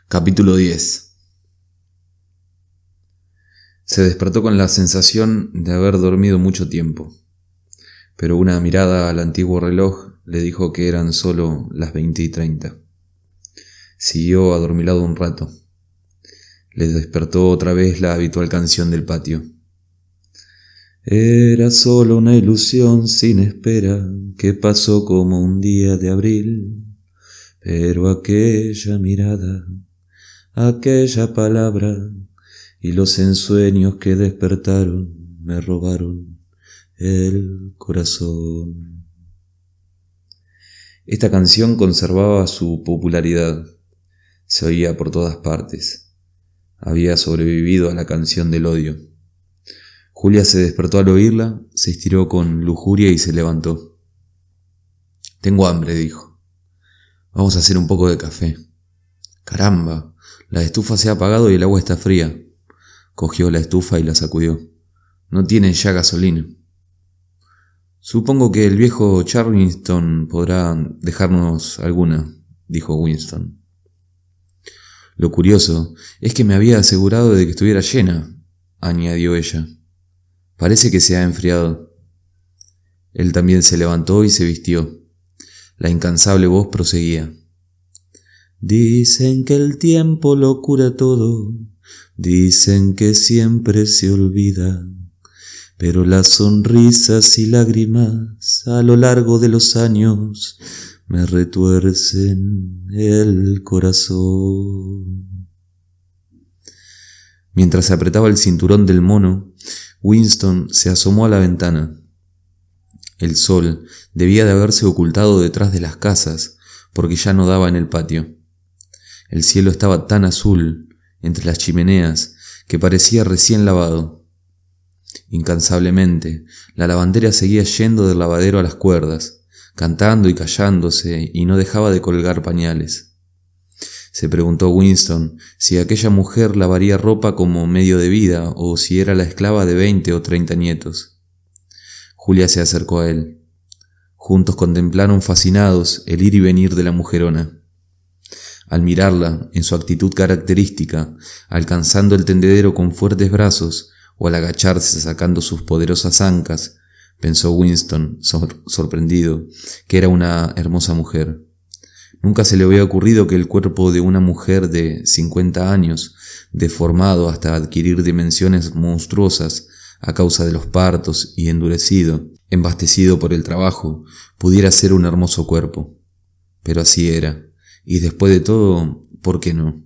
Capítulo 10. Se despertó con la sensación de haber dormido mucho tiempo, pero una mirada al antiguo reloj le dijo que eran solo las 20:30. Siguió adormilado un rato. Le despertó otra vez la habitual canción del patio. Era solo una ilusión sin espera que pasó como un día de abril, pero aquella mirada, aquella palabra y los ensueños que despertaron me robaron el corazón. Esta canción conservaba su popularidad. Se oía por todas partes. Había sobrevivido a la canción del odio. Julia se despertó al oírla, se estiró con lujuria y se levantó. Tengo hambre, dijo. Vamos a hacer un poco de café. Caramba, la estufa se ha apagado y el agua está fría. Cogió la estufa y la sacudió. No tiene ya gasolina. Supongo que el viejo Charleston podrá dejarnos alguna, dijo Winston. Lo curioso es que me había asegurado de que estuviera llena, añadió ella. Parece que se ha enfriado. Él también se levantó y se vistió. La incansable voz proseguía. Dicen que el tiempo lo cura todo, dicen que siempre se olvida, pero las sonrisas y lágrimas a lo largo de los años me retuercen el corazón. Mientras se apretaba el cinturón del mono, Winston se asomó a la ventana. El sol debía de haberse ocultado detrás de las casas, porque ya no daba en el patio. El cielo estaba tan azul entre las chimeneas que parecía recién lavado. Incansablemente, la lavandera seguía yendo del lavadero a las cuerdas, cantando y callándose, y no dejaba de colgar pañales. Se preguntó Winston si aquella mujer lavaría ropa como medio de vida o si era la esclava de 20 o 30 nietos. Julia se acercó a él. Juntos contemplaron fascinados el ir y venir de la mujerona. Al mirarla, en su actitud característica, alcanzando el tendedero con fuertes brazos, o al agacharse sacando sus poderosas ancas, pensó Winston, sorprendido, que era una hermosa mujer. Nunca se le había ocurrido que el cuerpo de una mujer de 50 años, deformado hasta adquirir dimensiones monstruosas a causa de los partos y endurecido, embastecido por el trabajo, pudiera ser un hermoso cuerpo. Pero así era, y después de todo, ¿por qué no?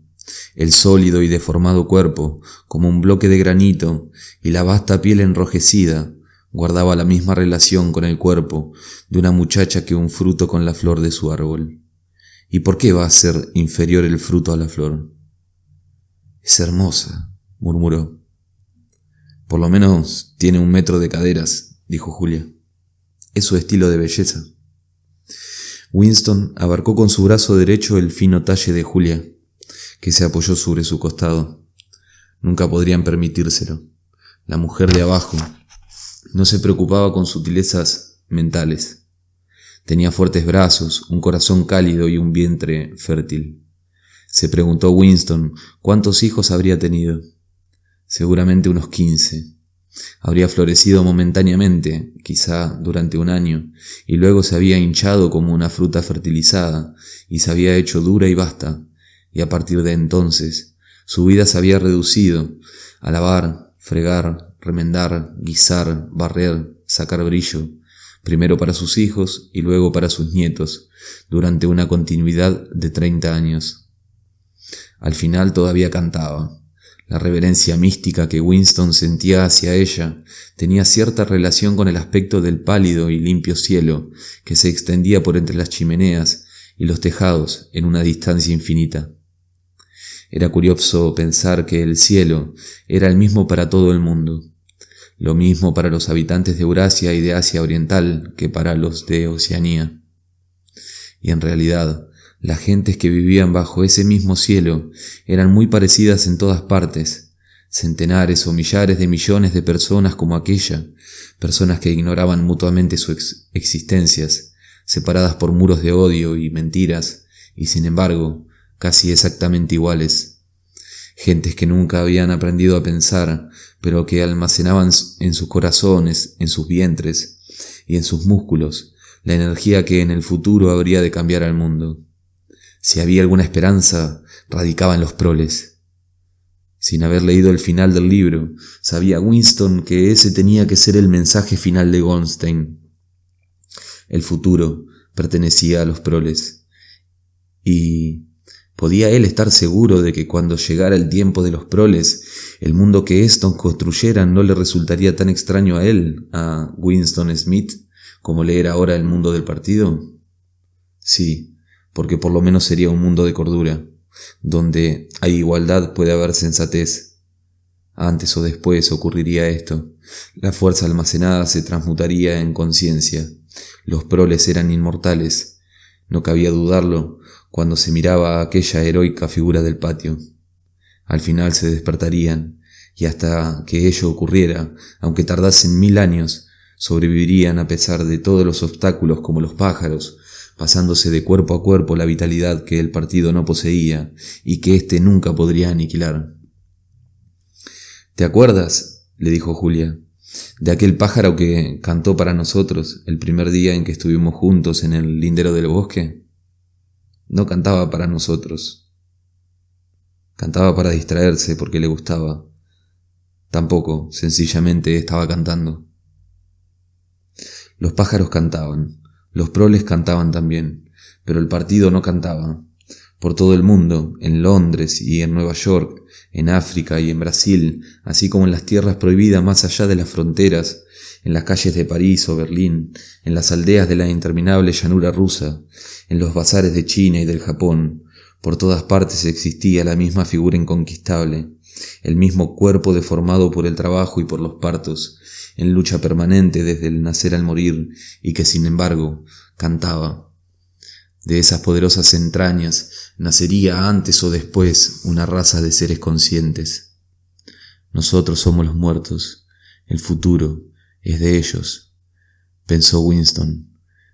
El sólido y deformado cuerpo, como un bloque de granito, y la vasta piel enrojecida, guardaba la misma relación con el cuerpo de una muchacha que un fruto con la flor de su árbol. ¿Y por qué va a ser inferior el fruto a la flor? Es hermosa, murmuró. Por lo menos tiene 1 metro de caderas, dijo Julia. Es su estilo de belleza. Winston abarcó con su brazo derecho el fino talle de Julia, que se apoyó sobre su costado. Nunca podrían permitírselo. La mujer de abajo no se preocupaba con sutilezas mentales. Tenía fuertes brazos, un corazón cálido y un vientre fértil. Se preguntó Winston cuántos hijos habría tenido. Seguramente unos 15. Habría florecido momentáneamente, quizá durante 1 año, y luego se había hinchado como una fruta fertilizada, y se había hecho dura y vasta, y a partir de entonces su vida se había reducido a lavar, fregar, remendar, guisar, barrer, sacar brillo, primero para sus hijos y luego para sus nietos, durante una continuidad de 30 años. Al final todavía cantaba. La reverencia mística que Winston sentía hacia ella tenía cierta relación con el aspecto del pálido y limpio cielo que se extendía por entre las chimeneas y los tejados en una distancia infinita. Era curioso pensar que el cielo era el mismo para todo el mundo. Lo mismo para los habitantes de Eurasia y de Asia Oriental que para los de Oceanía. Y en realidad, las gentes que vivían bajo ese mismo cielo eran muy parecidas en todas partes, centenares o millares de millones de personas como aquella, personas que ignoraban mutuamente sus existencias, separadas por muros de odio y mentiras, y sin embargo, casi exactamente iguales. Gentes que nunca habían aprendido a pensar, pero que almacenaban en sus corazones, en sus vientres y en sus músculos la energía que en el futuro habría de cambiar al mundo. Si había alguna esperanza, radicaba en los proles. Sin haber leído el final del libro, sabía Winston que ese tenía que ser el mensaje final de Goldstein. El futuro pertenecía a los proles. Y ¿podía él estar seguro de que cuando llegara el tiempo de los proles, el mundo que estos construyeran no le resultaría tan extraño a él, a Winston Smith, como le era ahora el mundo del partido? Sí, porque por lo menos sería un mundo de cordura. Donde hay igualdad puede haber sensatez. Antes o después ocurriría esto. La fuerza almacenada se transmutaría en conciencia. Los proles eran inmortales. No cabía dudarlo cuando se miraba a aquella heroica figura del patio. Al final se despertarían, y hasta que ello ocurriera, aunque tardasen 1000 años, sobrevivirían a pesar de todos los obstáculos como los pájaros, pasándose de cuerpo a cuerpo la vitalidad que el partido no poseía y que éste nunca podría aniquilar. ¿Te acuerdas?, le dijo Julia, de aquel pájaro que cantó para nosotros el primer día en que estuvimos juntos en el lindero del bosque. No cantaba para nosotros. Cantaba para distraerse porque le gustaba. Tampoco, sencillamente estaba cantando. Los pájaros cantaban. Los proles cantaban también, pero el partido no cantaba. Por todo el mundo, en Londres y en Nueva York, en África y en Brasil, así como en las tierras prohibidas más allá de las fronteras, en las calles de París o Berlín, en las aldeas de la interminable llanura rusa, en los bazares de China y del Japón, por todas partes existía la misma figura inconquistable, el mismo cuerpo deformado por el trabajo y por los partos, en lucha permanente desde el nacer al morir, y que sin embargo cantaba. De esas poderosas entrañas nacería antes o después una raza de seres conscientes. Nosotros somos los muertos, el futuro es de ellos, pensó Winston,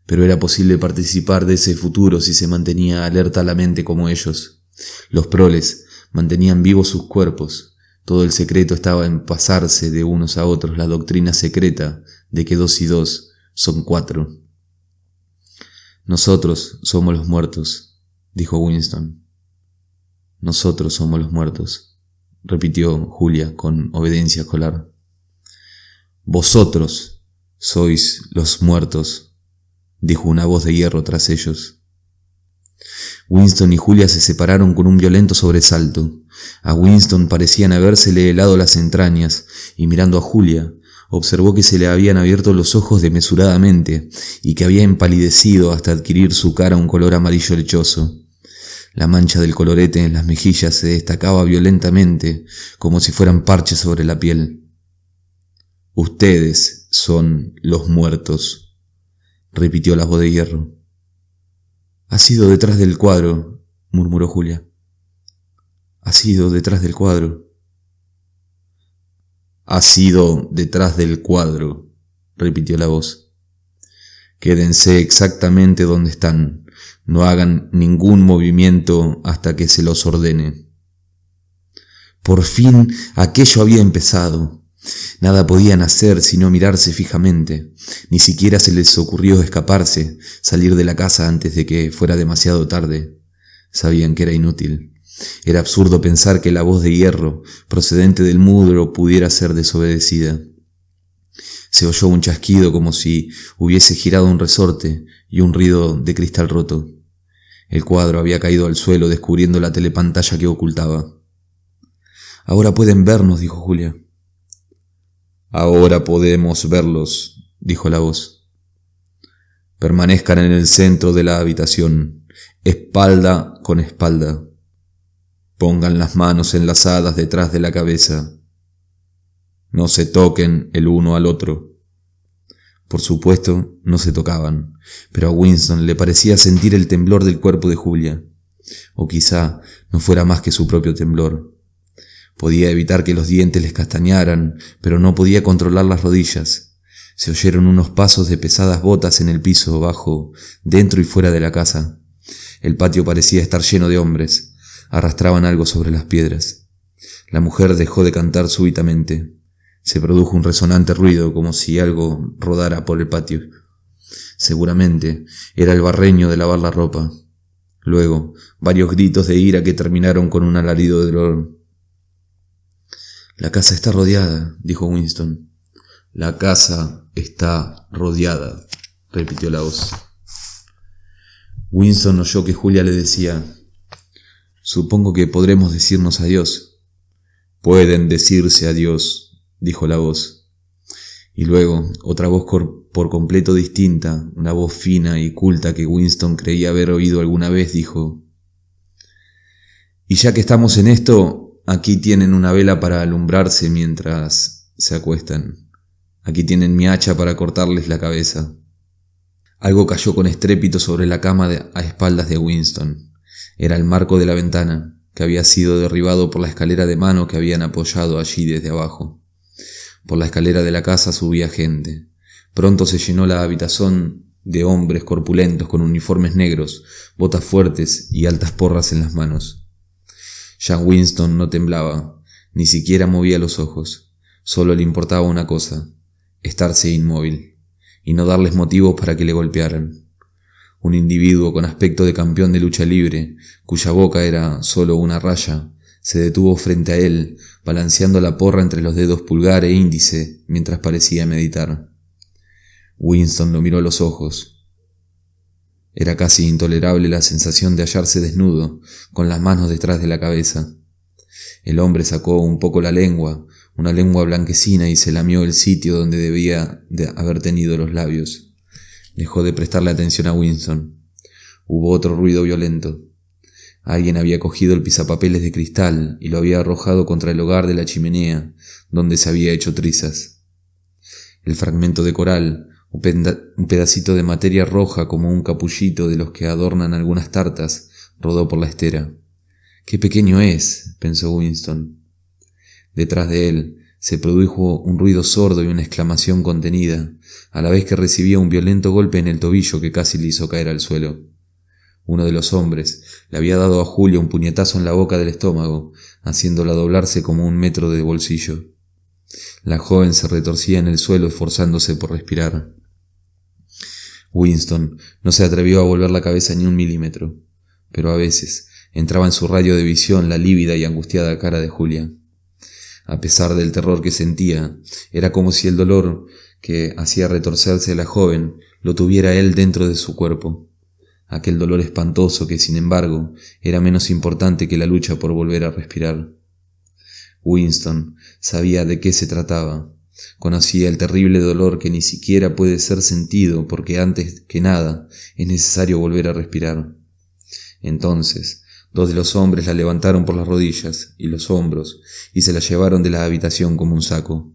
pero era posible participar de ese futuro si se mantenía alerta la mente como ellos. Los proles mantenían vivos sus cuerpos. Todo el secreto estaba en pasarse de unos a otros la doctrina secreta de que 2 y 2 son 4. Nosotros somos los muertos, dijo Winston. Nosotros somos los muertos, repitió Julia con obediencia escolar. Vosotros sois los muertos, dijo una voz de hierro tras ellos. Winston y Julia se separaron con un violento sobresalto. A Winston parecían habérsele helado las entrañas, y mirando a Julia, observó que se le habían abierto los ojos desmesuradamente y que había empalidecido hasta adquirir su cara un color amarillo lechoso. La mancha del colorete en las mejillas se destacaba violentamente, como si fueran parches sobre la piel. Ustedes son los muertos, repitió la voz de hierro. Ha sido detrás del cuadro, murmuró Julia. Ha sido detrás del cuadro. Ha sido detrás del cuadro, repitió la voz. Quédense exactamente donde están. No hagan ningún movimiento hasta que se los ordene. Por fin aquello había empezado. Nada podían hacer sino mirarse fijamente. Ni siquiera se les ocurrió escaparse, salir de la casa antes de que fuera demasiado tarde. Sabían que era inútil. Era absurdo pensar que la voz de hierro, procedente del muro, pudiera ser desobedecida. Se oyó un chasquido como si hubiese girado un resorte y un ruido de cristal roto. El cuadro había caído al suelo, descubriendo la telepantalla que ocultaba. Ahora pueden vernos, dijo Julia. Ahora podemos verlos, dijo la voz. Permanezcan en el centro de la habitación, espalda con espalda. Pongan las manos enlazadas detrás de la cabeza. No se toquen el uno al otro. Por supuesto, no se tocaban, pero a Winston le parecía sentir el temblor del cuerpo de Julia. O quizá no fuera más que su propio temblor. Podía evitar que los dientes les castañaran, pero no podía controlar las rodillas. Se oyeron unos pasos de pesadas botas en el piso bajo, dentro y fuera de la casa. El patio parecía estar lleno de hombres. arrastraban algo sobre las piedras. La mujer dejó de cantar súbitamente. Se produjo un resonante ruido como si algo rodara por el patio. Seguramente era el barreño de lavar la ropa. Luego, varios gritos de ira que terminaron con un alarido de dolor. «La casa está rodeada», dijo Winston. «La casa está rodeada», repitió la voz. Winston oyó que Julia le decía: «Supongo que podremos decirnos adiós». «Pueden decirse adiós», dijo la voz. Y luego, otra voz por completo distinta, una voz fina y culta que Winston creía haber oído alguna vez, dijo: «Y ya que estamos en esto, aquí tienen una vela para alumbrarse mientras se acuestan. Aquí tienen mi hacha para cortarles la cabeza». Algo cayó con estrépito sobre la cama a espaldas de Winston. Era el marco de la ventana, que había sido derribado por la escalera de mano que habían apoyado allí desde abajo. Por la escalera de la casa subía gente. Pronto se llenó la habitación de hombres corpulentos con uniformes negros, botas fuertes y altas porras en las manos. Ya Winston no temblaba, ni siquiera movía los ojos. Solo le importaba una cosa: estarse inmóvil y no darles motivos para que le golpearan. Un individuo con aspecto de campeón de lucha libre, cuya boca era solo una raya, se detuvo frente a él, balanceando la porra entre los dedos pulgar e índice mientras parecía meditar. Winston lo miró a los ojos. Era casi intolerable la sensación de hallarse desnudo, con las manos detrás de la cabeza. El hombre sacó un poco la lengua, una lengua blanquecina, y se lamió el sitio donde debía de haber tenido los labios. Dejó de prestarle atención a Winston. Hubo otro ruido violento. Alguien había cogido el pisapapeles de cristal y lo había arrojado contra el hogar de la chimenea, donde se había hecho trizas. El fragmento de coral, un pedacito de materia roja como un capullito de los que adornan algunas tartas, rodó por la estera. «¡Qué pequeño es!», pensó Winston. Detrás de él se produjo un ruido sordo y una exclamación contenida, a la vez que recibía un violento golpe en el tobillo que casi le hizo caer al suelo. Uno de los hombres le había dado a Julia un puñetazo en la boca del estómago, haciéndola doblarse como un metro de bolsillo. La joven se retorcía en el suelo esforzándose por respirar. Winston no se atrevió a volver la cabeza ni un milímetro, pero a veces entraba en su rayo de visión la lívida y angustiada cara de Julia. A pesar del terror que sentía, era como si el dolor que hacía retorcerse a la joven lo tuviera él dentro de su cuerpo. Aquel dolor espantoso que, sin embargo, era menos importante que la lucha por volver a respirar. Winston sabía de qué se trataba. Conocía el terrible dolor que ni siquiera puede ser sentido porque antes que nada es necesario volver a respirar. Entonces, dos de los hombres la levantaron por las rodillas y los hombros y se la llevaron de la habitación como un saco.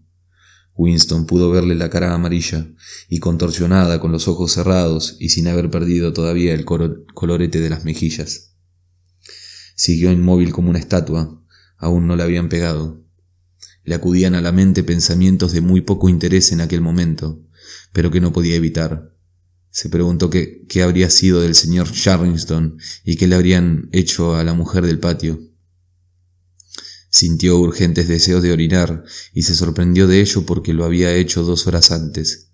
Winston pudo verle la cara amarilla y contorsionada, con los ojos cerrados y sin haber perdido todavía el colorete de las mejillas. Siguió inmóvil como una estatua. Aún no la habían pegado. Le acudían a la mente pensamientos de muy poco interés en aquel momento, pero que no podía evitar. Se preguntó qué habría sido del señor Charleston y qué le habrían hecho a la mujer del patio. Sintió urgentes deseos de orinar y se sorprendió de ello porque lo había hecho 2 horas antes.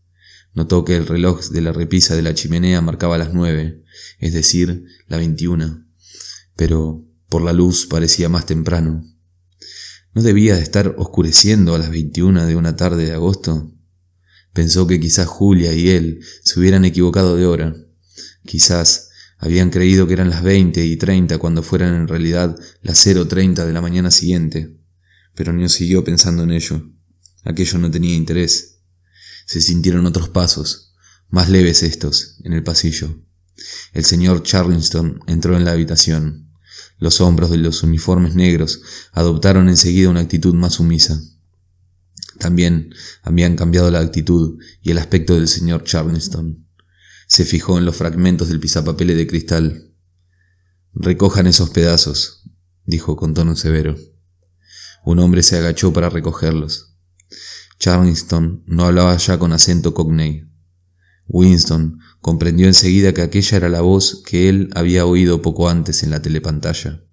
Notó que el reloj de la repisa de la chimenea marcaba las 9, es decir, la 21, pero por la luz parecía más temprano. ¿No debía de estar oscureciendo a las 21 de una tarde de agosto? Pensó que quizás Julia y él se hubieran equivocado de hora. Quizás habían creído que eran las 20:30 cuando fueran en realidad las 0:30 de la mañana siguiente. Pero no siguió pensando en ello. Aquello no tenía interés. Se sintieron otros pasos, más leves estos, en el pasillo. El señor Charleston entró en la habitación. Los hombros de los uniformes negros adoptaron enseguida una actitud más sumisa. También habían cambiado la actitud y el aspecto del señor Charleston. Se fijó en los fragmentos del pisapapeles de cristal. «Recojan esos pedazos», dijo con tono severo. Un hombre se agachó para recogerlos. Charleston no hablaba ya con acento cockney. Winston comprendió enseguida que aquella era la voz que él había oído poco antes en la telepantalla.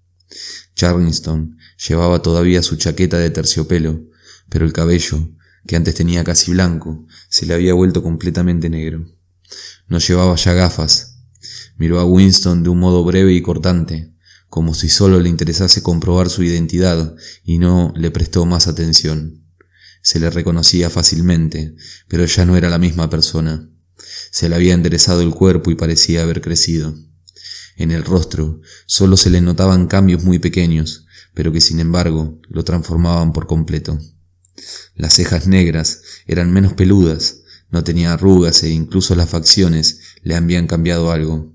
Charleston llevaba todavía su chaqueta de terciopelo, pero el cabello, que antes tenía casi blanco, se le había vuelto completamente negro. No llevaba ya gafas. Miró a Winston de un modo breve y cortante, como si solo le interesase comprobar su identidad, y no le prestó más atención. Se le reconocía fácilmente, pero ya no era la misma persona. Se le había enderezado el cuerpo y parecía haber crecido. En el rostro solo se le notaban cambios muy pequeños, pero que sin embargo lo transformaban por completo. Las cejas negras eran menos peludas, no tenía arrugas e incluso las facciones le habían cambiado algo.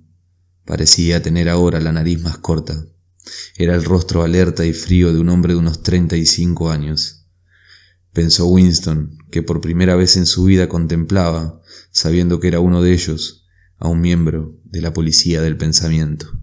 Parecía tener ahora la nariz más corta. Era el rostro alerta y frío de un hombre de unos 35 años. Pensó Winston, que por primera vez en su vida contemplaba, sabiendo que era uno de ellos, a un miembro de la policía del pensamiento.